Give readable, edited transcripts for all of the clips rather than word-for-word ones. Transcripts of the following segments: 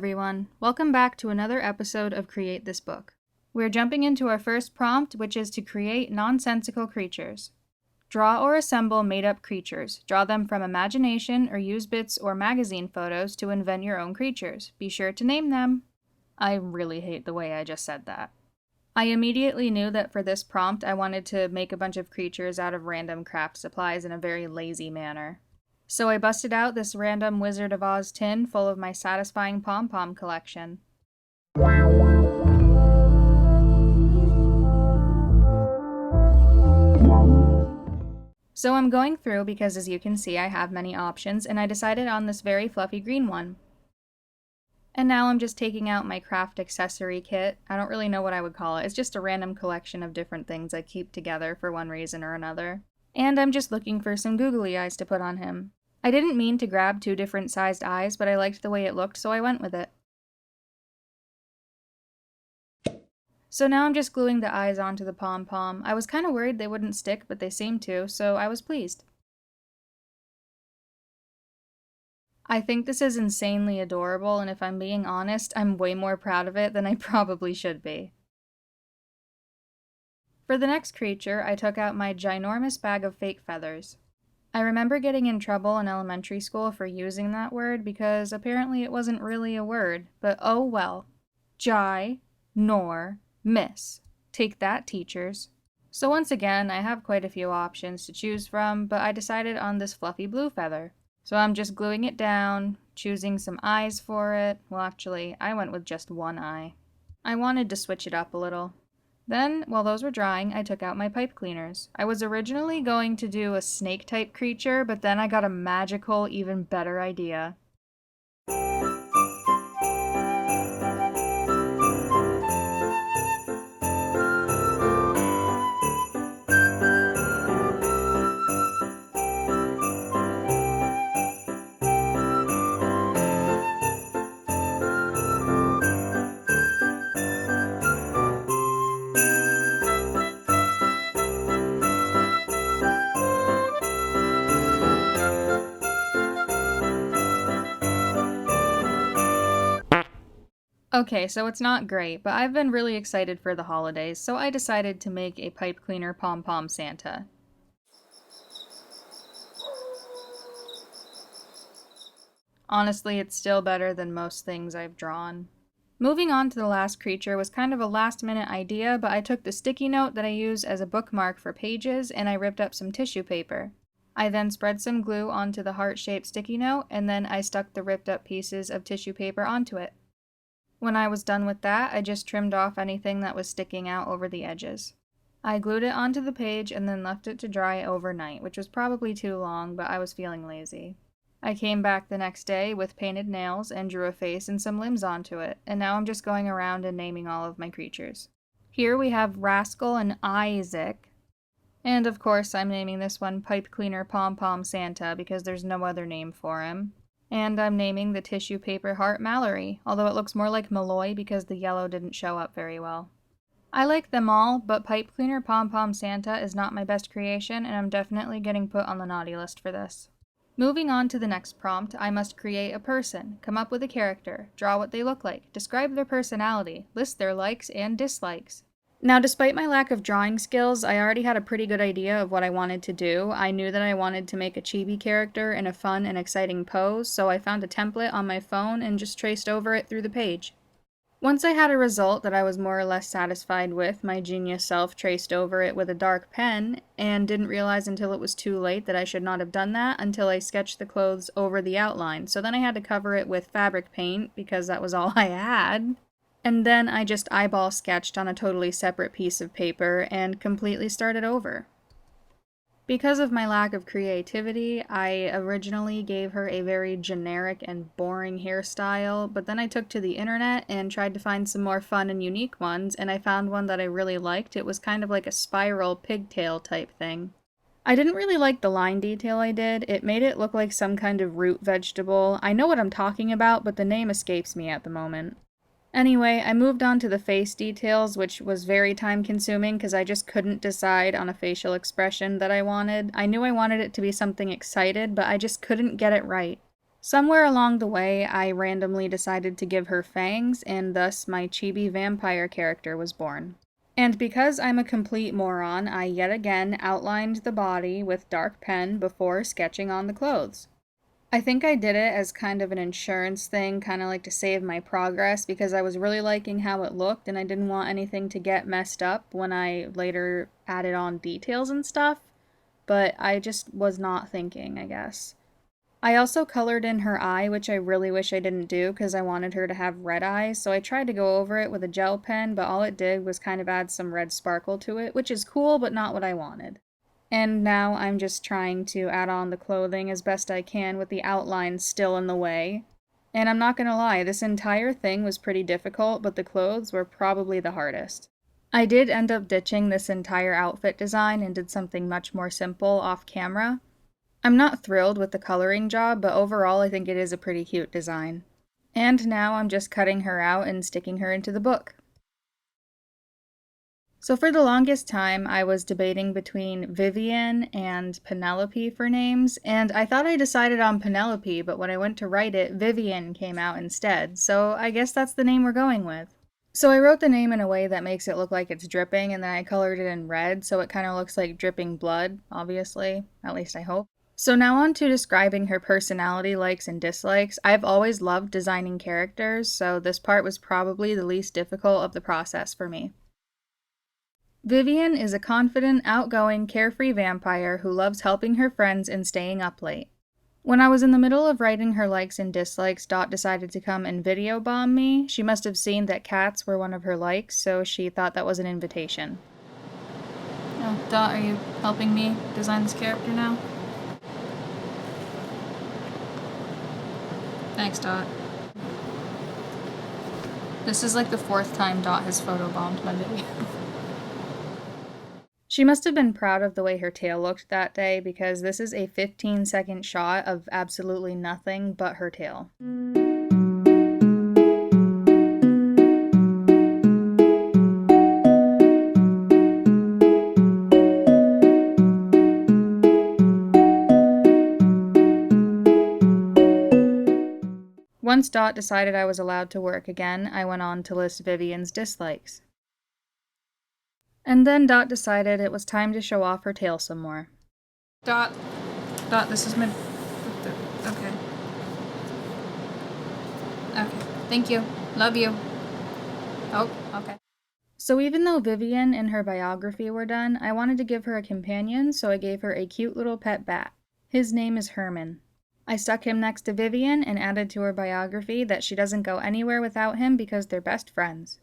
everyone. Welcome back to another episode of Create This Book. We're jumping into our first prompt, which is to create nonsensical creatures. Draw or assemble made-up creatures. Draw them from imagination or use bits or magazine photos to invent your own creatures. Be sure to name them. I really hate the way I just said that. I immediately knew that for this prompt I wanted to make a bunch of creatures out of random craft supplies in a very lazy manner. So I busted out this random Wizard of Oz tin full of my satisfying pom-pom collection. So I'm going through because, as you can see, I have many options, and I decided on this very fluffy green one. And now I'm just taking out my craft accessory kit. I don't really know what I would call it. It's just a random collection of different things I keep together for one reason or another. And I'm just looking for some googly eyes to put on him. I didn't mean to grab 2 different sized eyes, but I liked the way it looked, so I went with it. So now I'm just gluing the eyes onto the pom-pom. I was kind of worried they wouldn't stick, but they seemed to, so I was pleased. I think this is insanely adorable, and if I'm being honest, I'm way more proud of it than I probably should be. For the next creature, I took out my ginormous bag of fake feathers. I remember getting in trouble in elementary school for using that word because apparently it wasn't really a word, but oh well. Miss. Take that, teachers. So once again, I have quite a few options to choose from, but I decided on this fluffy blue feather. So I'm just gluing it down, choosing some eyes for it. Well, actually, I went with just one eye. I wanted to switch it up a little. Then, while those were drying, I took out my pipe cleaners. I was originally going to do a snake-type creature, but then I got a magical, even better idea. Okay, so it's not great, but I've been really excited for the holidays, so I decided to make a pipe cleaner pom-pom Santa. Honestly, it's still better than most things I've drawn. Moving on to the last creature was kind of a last-minute idea, but I took the sticky note that I use as a bookmark for pages and I ripped up some tissue paper. I then spread some glue onto the heart-shaped sticky note, and then I stuck the ripped up pieces of tissue paper onto it. When I was done with that, I just trimmed off anything that was sticking out over the edges. I glued it onto the page and then left it to dry overnight, which was probably too long, but I was feeling lazy. I came back the next day with painted nails and drew a face and some limbs onto it, and now I'm just going around and naming all of my creatures. Here we have Rascal and Isaac, and of course I'm naming this one Pipe Cleaner Pom-Pom Santa because there's no other name for him. And I'm naming the tissue paper heart Mallory, although it looks more like Malloy because the yellow didn't show up very well. I like them all, but Pipe Cleaner Pom-Pom Santa is not my best creation, and I'm definitely getting put on the naughty list for this. Moving on to the next prompt, I must create a person, come up with a character, draw what they look like, describe their personality, list their likes and dislikes. Now, despite my lack of drawing skills, I already had a pretty good idea of what I wanted to do. I knew that I wanted to make a chibi character in a fun and exciting pose, so I found a template on my phone and just traced over it through the page. Once I had a result that I was more or less satisfied with, my genius self traced over it with a dark pen, and didn't realize until it was too late that I should not have done that until I sketched the clothes over the outline, so then I had to cover it with fabric paint because that was all I had. And then I just eyeball sketched on a totally separate piece of paper and completely started over. Because of my lack of creativity, I originally gave her a very generic and boring hairstyle, but then I took to the internet and tried to find some more fun and unique ones, and I found one that I really liked. It was kind of like a spiral pigtail type thing. I didn't really like the line detail I did. It made it look like some kind of root vegetable. I know what I'm talking about, but the name escapes me at the moment. Anyway, I moved on to the face details, which was very time-consuming because I just couldn't decide on a facial expression that I wanted. I knew I wanted it to be something excited, but I just couldn't get it right. Somewhere along the way, I randomly decided to give her fangs, and thus my chibi vampire character was born. And because I'm a complete moron, I yet again outlined the body with dark pen before sketching on the clothes. I think I did it as kind of an insurance thing, kind of like to save my progress, because I was really liking how it looked and I didn't want anything to get messed up when I later added on details and stuff, but I just was not thinking, I guess. I also colored in her eye, which I really wish I didn't do because I wanted her to have red eyes, so I tried to go over it with a gel pen, but all it did was kind of add some red sparkle to it, which is cool, but not what I wanted. And now I'm just trying to add on the clothing as best I can with the outline still in the way. And I'm not gonna lie, this entire thing was pretty difficult, but the clothes were probably the hardest. I did end up ditching this entire outfit design and did something much more simple off camera. I'm not thrilled with the coloring job, but overall I think it is a pretty cute design. And now I'm just cutting her out and sticking her into the book. So for the longest time, I was debating between Vivian and Penelope for names, and I thought I decided on Penelope, but when I went to write it, Vivian came out instead, so I guess that's the name we're going with. So I wrote the name in a way that makes it look like it's dripping, and then I colored it in red, so it kind of looks like dripping blood, obviously, at least I hope. So now on to describing her personality likes and dislikes. I've always loved designing characters, so this part was probably the least difficult of the process for me. Vivian is a confident, outgoing, carefree vampire who loves helping her friends and staying up late. When I was in the middle of writing her likes and dislikes, Dot decided to come and video bomb me. She must have seen that cats were one of her likes, so she thought that was an invitation. Oh, Dot, are you helping me design this character now? Thanks, Dot. This is like the 4th time Dot has photobombed my video. She must have been proud of the way her tail looked that day, because this is a 15-second shot of absolutely nothing but her tail. Once Dot decided I was allowed to work again, I went on to list Vivian's dislikes. And then Dot decided it was time to show off her tail some more. Dot, this is my... Okay. Okay, thank you. Love you. Oh, okay. So even though Vivian and her biography were done, I wanted to give her a companion, so I gave her a cute little pet bat. His name is Herman. I stuck him next to Vivian and added to her biography that she doesn't go anywhere without him because they're best friends.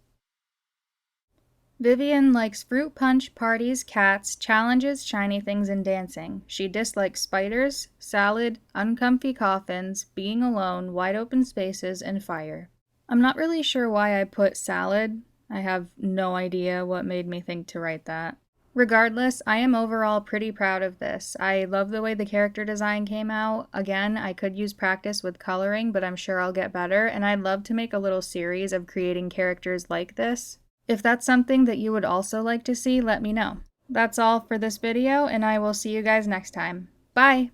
Vivian likes fruit punch, parties, cats, challenges, shiny things, and dancing. She dislikes spiders, salad, uncomfy coffins, being alone, wide open spaces, and fire. I'm not really sure why I put salad. I have no idea what made me think to write that. Regardless, I am overall pretty proud of this. I love the way the character design came out. Again, I could use practice with coloring, but I'm sure I'll get better, and I'd love to make a little series of creating characters like this. If that's something that you would also like to see, let me know. That's all for this video, and I will see you guys next time. Bye!